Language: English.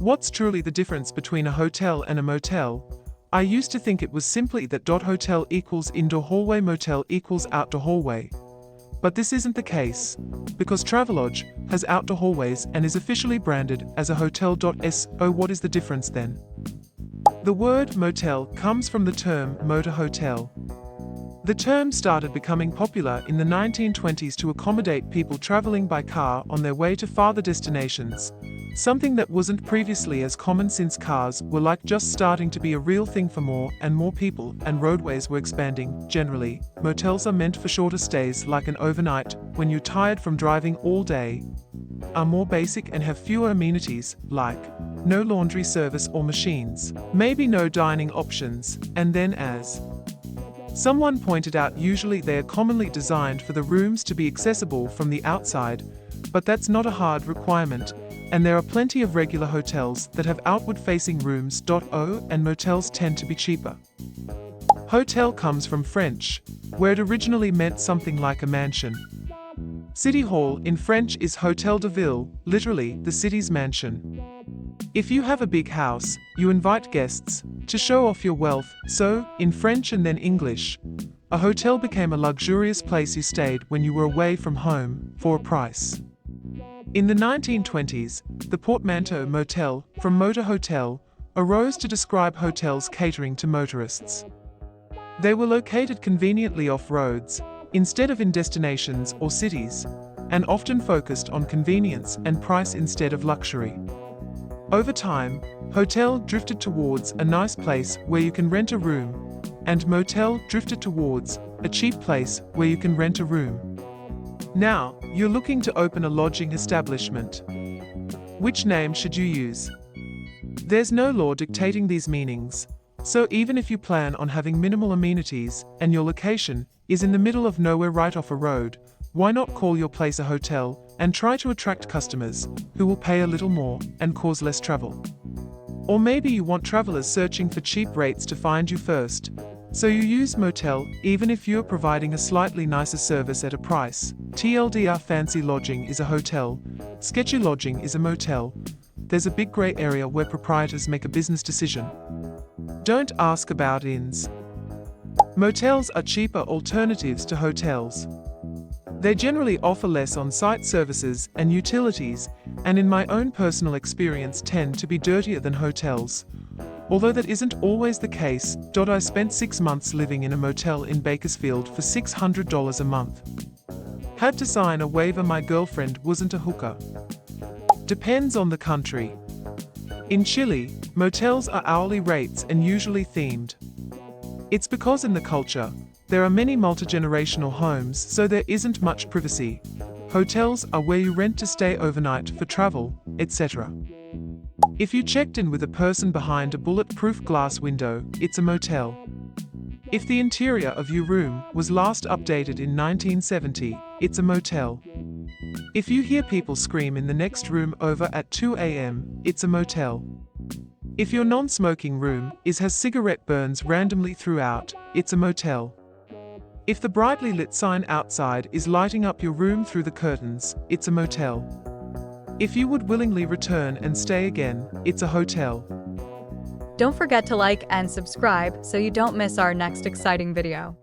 What's truly the difference between a hotel and a motel? I used to think it was simply that hotel equals indoor hallway, motel equals outdoor hallway. But this isn't the case, because Travelodge has outdoor hallways and is officially branded as a hotel. So what is the difference then? The word motel comes from the term motor hotel. The term started becoming popular in the 1920s to accommodate people traveling by car on their way to farther destinations, something that wasn't previously as common since cars were just starting to be a real thing for more and more people and roadways were expanding. Generally, motels are meant for shorter stays like an overnight when you're tired from driving all day, are more basic and have fewer amenities like no laundry service or machines, maybe no dining options, and then as someone pointed out, usually they are commonly designed for the rooms to be accessible from the outside, but that's not a hard requirement, and there are plenty of regular hotels that have outward-facing rooms. And motels tend to be cheaper. Hotel comes from French, where it originally meant something like a mansion. City Hall in French is Hôtel de Ville, literally, the city's mansion. If you have a big house, you invite guests to show off your wealth, so, in French and then English, a hotel became a luxurious place you stayed when you were away from home, for a price. In the 1920s, the portmanteau motel, from motor hotel, arose to describe hotels catering to motorists. They were located conveniently off roads, instead of in destinations or cities, and often focused on convenience and price instead of luxury. Over time, hotel drifted towards a nice place where you can rent a room, and motel drifted towards a cheap place where you can rent a room. Now, you're looking to open a lodging establishment. Which name should you use? There's no law dictating these meanings, so even if you plan on having minimal amenities and your location is in the middle of nowhere right off a road, why not call your place a hotel and try to attract customers who will pay a little more and cause less travel? Or maybe you want travelers searching for cheap rates to find you first, so you use motel even if you're providing a slightly nicer service at a price. TLDR: fancy lodging is a hotel, sketchy lodging is a motel. There's a big gray area where proprietors make a business decision. Don't ask about inns. Motels are cheaper alternatives to hotels. They generally offer less on-site services and utilities, and in my own personal experience tend to be dirtier than hotels. Although that isn't always the case. I spent 6 months living in a motel in Bakersfield for $600 a month. Had to sign a waiver. My girlfriend wasn't a hooker. Depends on the country. In Chile, motels are hourly rates and usually themed. It's because in the culture, there are many multi-generational homes, so there isn't much privacy. Hotels are where you rent to stay overnight for travel, etc. If you checked in with a person behind a bulletproof glass window, it's a motel. If the interior of your room was last updated in 1970, it's a motel. If you hear people scream in the next room over at 2 a.m., it's a motel. If your non-smoking room has cigarette burns randomly throughout, it's a motel. If the brightly lit sign outside is lighting up your room through the curtains, it's a motel. If you would willingly return and stay again, it's a hotel. Don't forget to like and subscribe so you don't miss our next exciting video.